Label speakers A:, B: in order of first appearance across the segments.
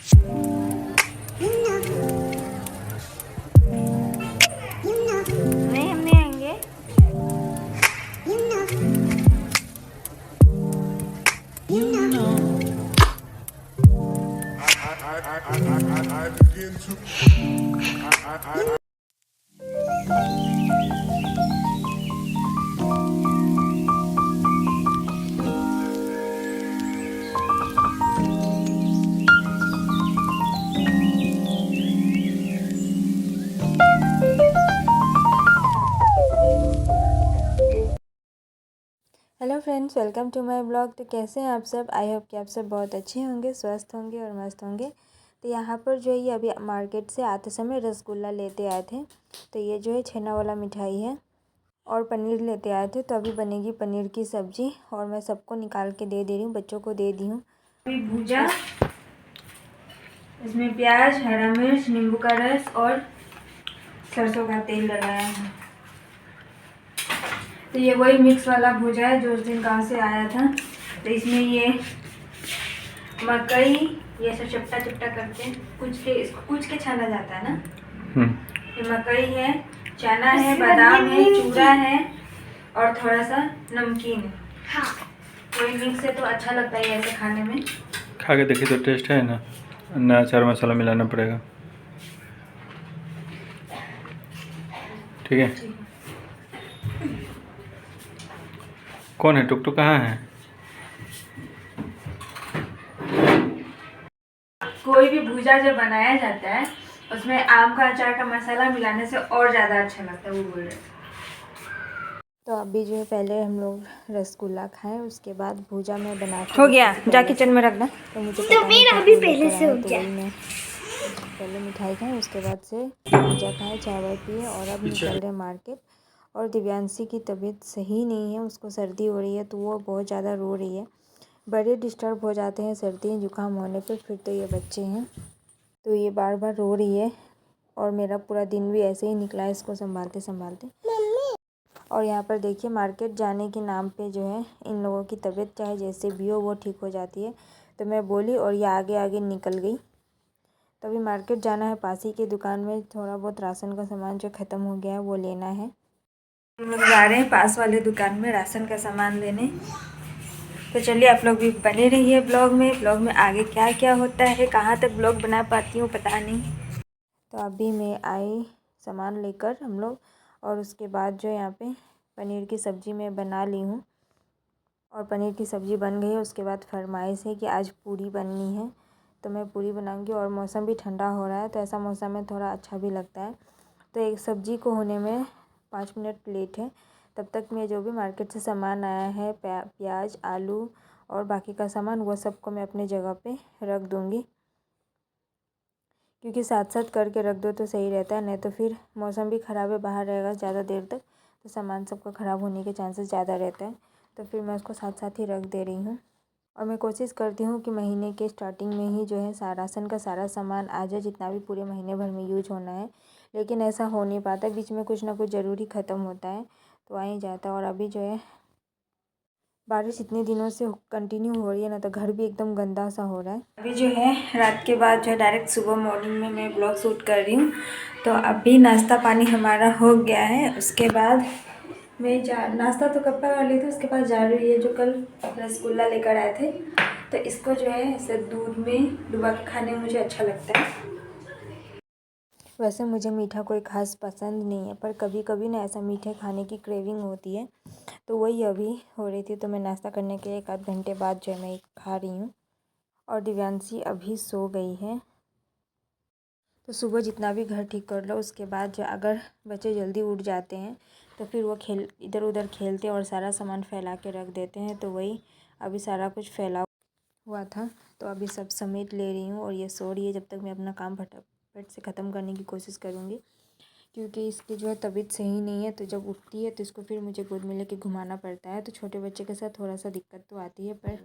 A: नहीं, हम नहीं आएंगे। I begin to
B: hello friends, welcome to my blog. तो कैसे हैं आप सब? आई होप कि आप सब बहुत अच्छे होंगे, स्वस्थ होंगे और मस्त होंगे। तो यहाँ पर जो है ये अभी मार्केट से आते समय रसगुल्ला लेते आए थे। तो ये जो है छेना वाला मिठाई है और पनीर लेते आए थे। तो अभी बनेगी पनीर की सब्ज़ी और मैं सबको निकाल के दे रही हूँ, बच्चों को दे दी हूँ।
A: अभी भूजा, इसमें प्याज, हरा मिर्च, नींबू का रस और सरसों का तेल लगाया है। तो ये वही मिक्स वाला भूजा है जो उस दिन गाँव से आया था। तो इसमें ये मकई, ये सब चपटा चपटा करके इसको कुछ के छाना जाता है ना। ये मकई है, चना है, बादाम है, चूड़ा है और थोड़ा सा नमकीन है। हाँ, कोई मिक्स है तो अच्छा लगता है ऐसे खाने में।
C: खा के देखिए तो टेस्ट है ना अचार मसाला मिलाना पड़ेगा। ठीक है। कौन है? टुक टुक कहाँ है?
A: कोई भी भूजा जो बनाया जाता है उसमें आम का अचार का मसाला मिलाने से और ज़्यादा अच्छा लगता है, वो बोल रहे।
B: तो अभी जो है पहले हम लोग रसगुल्ला खाएं, उसके बाद भूजा में बना के
A: हो गया, जा किचन में रखना।
B: तो मुझे पता नहीं था
A: अभी
B: कि
A: पहले से हो
B: तो
A: गया।
B: वही मैं पहले मिठाई खाएं, उसके बाद से भूजा खाएं, चावल पिए और अब निकल रहे मार्केट। और दिव्यांशी की तबीयत सही नहीं है, उसको सर्दी हो रही है तो वो बहुत ज़्यादा रो रही है। बड़े डिस्टर्ब हो जाते हैं सर्दी जुकाम होने पे, फिर तो ये बच्चे हैं। तो ये बार बार रो रही है और मेरा पूरा दिन भी ऐसे ही निकला है इसको संभालते संभालते। और यहाँ पर देखिए मार्केट जाने के नाम पे जो है इन लोगों की तबीयत चाहे जैसे भी हो वो ठीक हो जाती है। तो मैं बोली और ये आगे आगे निकल गई। तो अभी मार्केट जाना है, पास ही की दुकान में थोड़ा बहुत राशन का सामान जो ख़त्म हो गया है वो लेना है।
A: हम लोग जा रहे हैं पास वाले दुकान में राशन का सामान लेने। तो चलिए आप लोग भी बने रहिए ब्लॉग में आगे क्या क्या होता है, कहाँ तक ब्लॉग बना पाती हूँ पता नहीं।
B: तो अभी मैं आई सामान लेकर हम लोग, और उसके बाद जो यहाँ पे पनीर की सब्ज़ी मैं बना ली हूँ और पनीर की सब्ज़ी बन गई है। उसके बाद फरमाइश है कि आज पूरी बननी है, तो मैं पूरी बनाऊंगी। और मौसम भी ठंडा हो रहा है तो ऐसा मौसम में थोड़ा अच्छा भी लगता है। तो एक सब्ज़ी को होने में 5 मिनट लेट है। तब तक मैं जो भी मार्केट से सामान आया है, प्याज, आलू और बाकी का सामान, वो सबको मैं अपने जगह पे रख दूँगी, क्योंकि साथ साथ करके रख दो तो सही रहता है। नहीं तो फिर मौसम भी ख़राब है, बाहर रहेगा ज़्यादा देर तक तो सामान सबका ख़राब होने के चांसेस ज़्यादा रहते हैं। तो फिर मैं उसको साथ साथ ही रख दे रही हूँ। और मैं कोशिश करती हूँ कि महीने के स्टार्टिंग में ही जो है राशन का सारा सामान आ जाए, जितना भी पूरे महीने भर में यूज होना है। लेकिन ऐसा हो नहीं पाता, बीच में कुछ ना कुछ ज़रूरी ख़त्म होता है तो आ ही जाता है। और अभी जो है बारिश इतने दिनों से कंटिन्यू हो रही है ना, तो घर भी एकदम गंदा सा हो रहा है।
A: अभी जो है रात के बाद जो है डायरेक्ट सुबह मॉर्निंग में मैं ब्लॉग शूट कर रही हूँ। तो अभी नाश्ता पानी हमारा हो गया है। उसके बाद मैं नाश्ता तो कब का कर ली थी, उसके बाद जा रही है जो कल रसगुल्ला लेकर आए थे। तो इसको जो है ऐसे दूध में डुबा के खाने में मुझे अच्छा लगता है।
B: वैसे मुझे मीठा कोई ख़ास पसंद नहीं है, पर कभी कभी ना ऐसा मीठे खाने की क्रेविंग होती है, तो वही अभी हो रही थी। तो मैं नाश्ता करने के 1 आध घंटे बाद जो है मैं खा रही हूँ। और दिव्यांशी अभी सो गई है। तो सुबह जितना भी घर ठीक कर लो, उसके बाद जो अगर बच्चे जल्दी उठ जाते हैं तो फिर वो इधर उधर खेलते और सारा सामान फैला के रख देते हैं। तो वही अभी सारा कुछ फैला हुआ था, तो अभी सब समेट ले रही हूँ और ये सो रही है। जब तक मैं अपना काम फटाफट से ख़त्म करने की कोशिश करूँगी, क्योंकि इसकी जो है तबीयत सही नहीं है। तो जब उठती है तो इसको फिर मुझे गोद में लेके घुमाना पड़ता है। तो छोटे बच्चे के साथ थोड़ा सा दिक्कत तो आती है, पर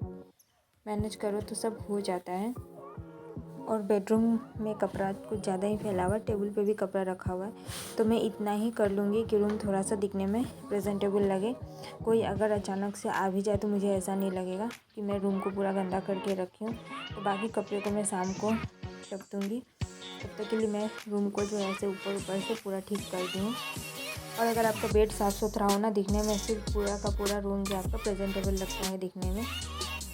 B: मैनेज करो तो सब हो जाता है। और बेडरूम में कपड़ा कुछ ज़्यादा ही फैला हुआ है, टेबल पे भी कपड़ा रखा हुआ है। तो मैं इतना ही कर लूँगी कि रूम थोड़ा सा दिखने में प्रेजेंटेबल लगे। कोई अगर अचानक से आ भी जाए तो मुझे ऐसा नहीं लगेगा कि मैं रूम को पूरा गंदा करके रखी हूँ। तो बाकी कपड़े को मैं शाम को टप दूँगी। तब तक के लिए मैं रूम को जो है ऐसे ऊपर ऊपर से पूरा ठीक कर दूँ। और अगर आपका बेड साफ़ सुथरा हो ना, दिखने में फिर पूरा का पूरा रूम जो आपका प्रेजेंटेबल लगता है दिखने में।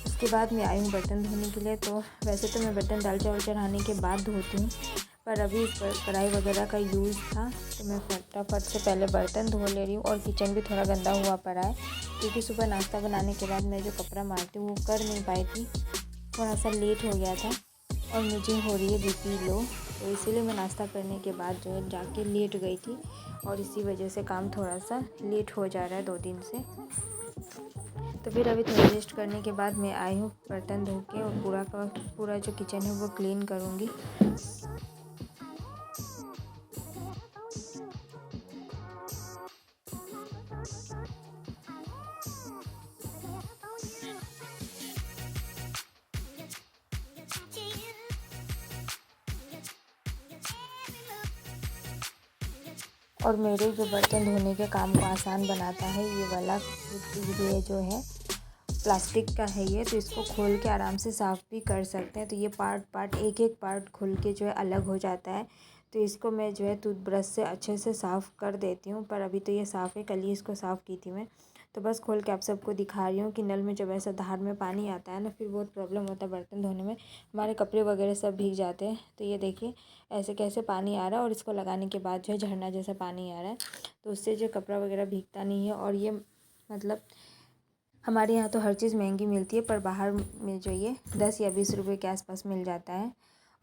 B: उसके बाद मैं आई हूँ बर्तन धोने के लिए। तो वैसे तो मैं बर्तन दाल चावल चढ़ाने के बाद धोती हूँ, पर अभी इस पर कढ़ाई वगैरह का यूज़ था तो मैं फटाफट से पहले बर्तन धो ले रही हूँ। और किचन भी थोड़ा गंदा हुआ पड़ा है, क्योंकि सुबह नाश्ता बनाने के बाद मैं जो कपड़ा मारती हूँ वो कर नहीं पाई थी, थोड़ा सा लेट हो गया था। और मुझे हो रही है बीपी लो, तो इसीलिए मैं नाश्ता करने के बाद जो है जाके लेट गई थी, और इसी वजह से काम थोड़ा सा लेट हो जा रहा है 2 दिन से। तो फिर अभी थोड़ा रेस्ट करने के बाद मैं आई हूँ बर्तन धो के, और पूरा का पूरा जो किचन है वो क्लीन करूँगी। और मेरे जो बर्तन धोने के काम को आसान बनाता है ये वाला, ये जो है प्लास्टिक का है ये, तो इसको खोल के आराम से साफ़ भी कर सकते हैं। तो ये पार्ट एक एक पार्ट खोल के जो है अलग हो जाता है। तो इसको मैं जो है टूथब्रश से अच्छे से साफ़ कर देती हूँ। पर अभी तो ये साफ़ है, कल ही इसको साफ़ की थी मैं। तो बस खोल के आप सबको दिखा रही हूँ कि नल में जब ऐसा धार में पानी आता है ना, फिर बहुत प्रॉब्लम होता है बर्तन धोने में, हमारे कपड़े वगैरह सब भीग जाते हैं। तो ये देखिए ऐसे कैसे पानी आ रहा है, और इसको लगाने के बाद जो है झरना जैसा पानी आ रहा है, तो उससे जो कपड़ा वगैरह भीगता नहीं है। और ये मतलब हमारे यहाँ तो हर चीज़ महंगी मिलती है, पर बाहर में जो ये 10 या 20 रुपये के आसपास मिल जाता है।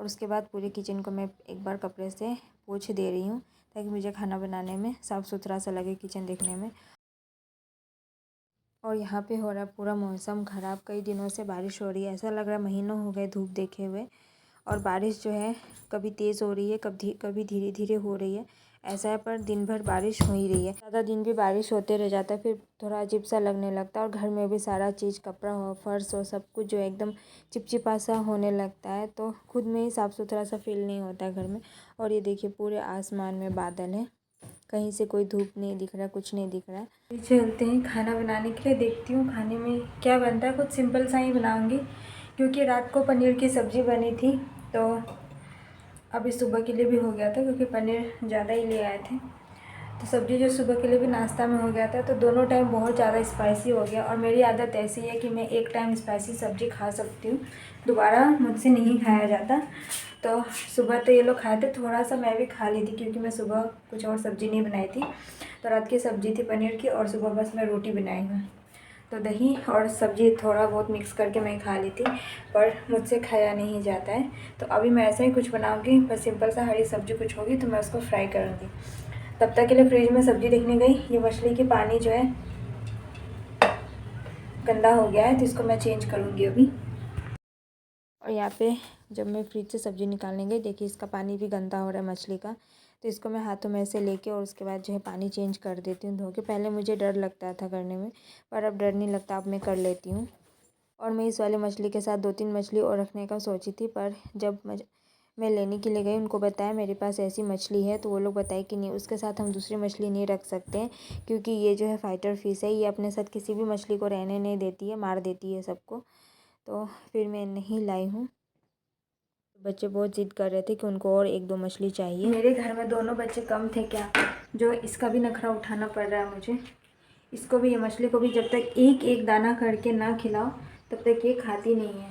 B: और उसके बाद पूरे किचन को मैं एक बार कपड़े से पोंछ दे रही हूँ, ताकि मुझे खाना बनाने में साफ़ सुथरा सा लगे किचन देखने में। और यहाँ पे हो रहा है पूरा मौसम ख़राब, कई दिनों से बारिश हो रही है, ऐसा लग रहा है महीनों हो गए धूप देखे हुए। और बारिश जो है कभी तेज़ हो रही है, कभी धीरे धीरे हो रही है, ऐसा है। पर दिन भर बारिश हो ही रही है, ज़्यादा दिन भी बारिश होते रह जाता है, फिर थोड़ा अजीब सा लगने लगता है। और घर में भी सारा चीज़, कपड़ा हो, फर्श हो, सब कुछ जो है एकदम चिपचिपा सा होने लगता है, तो खुद में ही साफ़ सुथरा सा फील नहीं होता है घर में। और ये देखिए पूरे आसमान में बादल है, कहीं से कोई धूप नहीं दिख रहा, कुछ नहीं दिख रहा है।
A: चलते हैं खाना बनाने के लिए, देखती हूँ खाने में क्या बनता है। कुछ सिंपल सा ही बनाऊँगी, क्योंकि रात को पनीर की सब्ज़ी बनी थी, तो अभी सुबह के लिए भी हो गया था, क्योंकि पनीर ज़्यादा ही ले आए थे। तो सब्ज़ी जो सुबह के लिए भी नाश्ता में हो गया था, तो दोनों टाइम बहुत ज़्यादा स्पाइसी हो गया। और मेरी आदत ऐसी है कि मैं एक टाइम स्पाइसी सब्ज़ी खा सकती हूँ, दोबारा मुझसे नहीं खाया जाता। तो सुबह तो ये लोग खाए थे, थोड़ा सा मैं भी खा ली थी, क्योंकि मैं सुबह कुछ और सब्ज़ी नहीं बनाई थी। तो रात की सब्ज़ी थी पनीर की, और सुबह बस मैं रोटी बनाई हूँ। तो दही और सब्ज़ी थोड़ा बहुत मिक्स करके मैं खा ली थी, पर मुझसे खाया नहीं जाता है। तो अभी मैं ऐसा ही कुछ बनाऊँगी, बस सिंपल सा हरी सब्ज़ी कुछ होगी तो मैं उसको फ्राई करूँगी। तब तक के लिए फ्रिज में सब्ज़ी देखने गई, ये मछली की पानी जो है गंदा हो गया है, तो इसको मैं चेंज करूँगी अभी।
B: और यहाँ पे जब मैं फ्रिज से सब्ज़ी निकालने गई, देखिए इसका पानी भी गंदा हो रहा है मछली का। तो इसको मैं हाथों में ऐसे लेके और उसके बाद जो है पानी चेंज कर देती हूँ धो के। पहले मुझे डर लगता था करने में, पर अब डर नहीं लगता, अब मैं कर लेती हूँ। और मैं इस वाले मछली के साथ 2-3 मछली और रखने का सोची थी, पर जब मैं लेने के लिए गई, उनको बताया मेरे पास ऐसी मछली है, तो वो लोग बताए कि नहीं, उसके साथ हम दूसरी मछली नहीं रख सकते हैं, क्योंकि ये जो है फाइटर फिश है, ये अपने साथ किसी भी मछली को रहने नहीं देती है, मार देती है सबको। तो फिर मैं नहीं लाई हूँ। बच्चे बहुत ज़िद कर रहे थे कि उनको और 1-2 मछली चाहिए।
A: मेरे घर में दोनों बच्चे कम थे क्या, जो इसका भी नखरा उठाना पड़ रहा है मुझे। इसको भी, ये मछली को भी जब तक एक एक दाना करके ना खिलाओ, तब तक ये खाती नहीं है।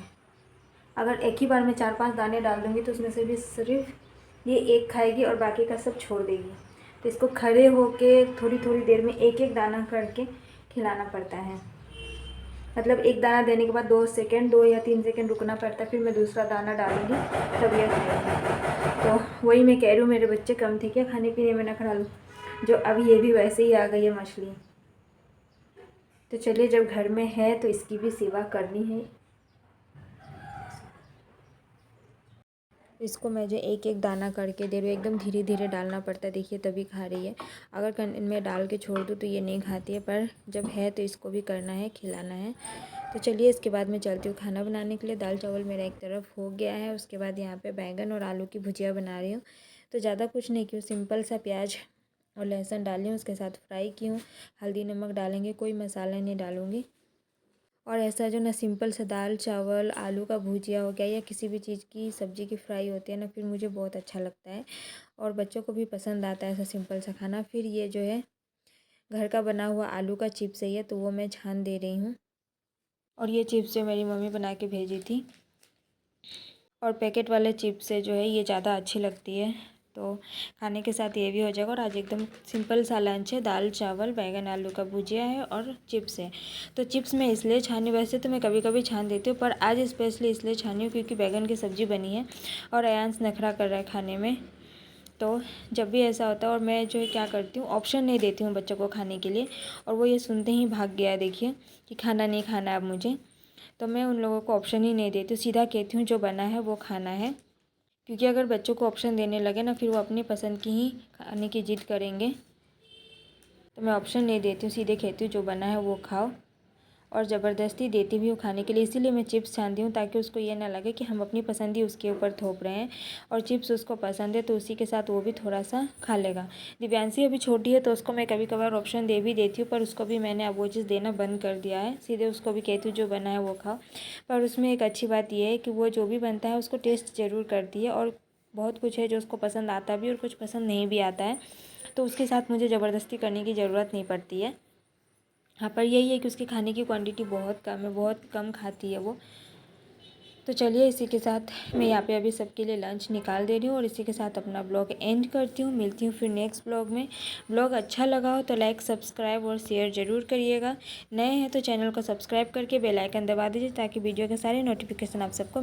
A: अगर एक ही बार में 4-5 दाने डाल दूँगी, तो उसमें से भी सिर्फ ये एक खाएगी और बाकी का सब छोड़ देगी। तो इसको खड़े होके थोड़ी थोड़ी देर में एक एक दाना करके खिलाना पड़ता है। मतलब एक दाना देने के बाद 2 सेकंड, 2 या 3 सेकंड रुकना पड़ता है, फिर मैं दूसरा दाना डालूँगी, तब ये खाएगी। तो वही मैं कह रही हूँ, मेरे बच्चे कम थे क्या खाने पीने में नखरा लो, जो अभी ये भी वैसे ही आ गई है मछली। तो चलिए, जब घर में है तो इसकी भी सेवा करनी है।
B: इसको मैं जो एक एक दाना करके दे रही हूँ, एकदम धीरे धीरे डालना पड़ता है, देखिए तभी खा रही है। अगर इनमें डाल के छोड़ दूँ तो ये नहीं खाती है, पर जब है तो इसको भी करना है, खिलाना है। तो चलिए, इसके बाद मैं चलती हूँ खाना बनाने के लिए। दाल चावल मेरा एक तरफ हो गया है, उसके बाद यहाँ पे बैंगन और आलू की भुजिया बना रही हूँ। तो ज़्यादा कुछ नहीं की हूँ, सिंपल सा प्याज और लहसुन डाली हूँ, उसके साथ फ्राई की हूँ। हल्दी नमक डालेंगे, कोई मसाला नहीं डालूँगी। और ऐसा जो ना सिंपल सा दाल चावल आलू का भुजिया हो गया या किसी भी चीज़ की सब्ज़ी की फ्राई होती है ना, फिर मुझे बहुत अच्छा लगता है और बच्चों को भी पसंद आता है ऐसा सिंपल सा खाना। फिर ये जो है घर का बना हुआ आलू का चिप्स है ये, तो वो मैं छान दे रही हूँ। और ये चिप्स जो मेरी मम्मी बना के भेजी थी, और पैकेट वाले चिप्स से जो है ये ज़्यादा अच्छी लगती है, तो खाने के साथ ये भी हो जाएगा। और आज एकदम सिंपल सा लंच है, दाल चावल बैगन आलू का भुजिया है और चिप्स है। तो चिप्स मैं इसलिए छानी, वैसे तो मैं कभी कभी छान देती हूँ, पर आज स्पेशली इसलिए छानी हूँ क्योंकि बैगन की सब्ज़ी बनी है और अयांश नखरा कर रहा है खाने में। तो जब भी ऐसा होता है, और मैं जो है क्या करती हूँ, ऑप्शन नहीं देती हूँ बच्चों को खाने के लिए, और वो ये सुनते ही भाग गया देखिए कि खाना नहीं खाना अब मुझे। तो मैं उन लोगों को ऑप्शन ही नहीं देती हूँ, सीधा कहती हूँ जो बना है वो खाना है। क्योंकि अगर बच्चों को ऑप्शन देने लगे ना, फिर वो अपनी पसंद की ही खाने की जिद करेंगे। तो मैं ऑप्शन नहीं देती हूँ, सीधे कहती हूँ जो बना है वो खाओ, और ज़बरदस्ती देती भी हूँ खाने के लिए। इसीलिए मैं चिप्स छानती हूँ ताकि उसको ये ना लगे कि हम अपनी पसंद ही उसके ऊपर थोप रहे हैं, और चिप्स उसको पसंद है तो उसी के साथ वो भी थोड़ा सा खा लेगा। दिव्यांशी अभी छोटी है तो उसको मैं कभी कभार ऑप्शन दे भी देती हूँ, पर उसको भी मैंने अब वो चीज़ देना बंद कर दिया है, सीधे उसको भी कहती हूँ जो बना है वो खाओ। पर उसमें एक अच्छी बात यह है कि वो जो भी बनता है उसको टेस्ट ज़रूर करती है, और बहुत कुछ है जो उसको पसंद आता भी और कुछ पसंद नहीं भी आता है, तो उसके साथ मुझे ज़बरदस्ती करने की ज़रूरत नहीं पड़ती है। हाँ, पर यही है कि उसके खाने की क्वांटिटी बहुत कम है, बहुत कम खाती है वो। तो चलिए इसी के साथ मैं यहाँ पे अभी सबके लिए लंच निकाल दे रही हूँ, और इसी के साथ अपना ब्लॉग एंड करती हूँ। मिलती हूँ फिर नेक्स्ट ब्लॉग में। ब्लॉग अच्छा लगा हो तो लाइक सब्सक्राइब और शेयर ज़रूर करिएगा। नए हैं तो चैनल को सब्सक्राइब करके बेल आइकन दबा दीजिए ताकि वीडियो के सारे नोटिफिकेशन आप सबको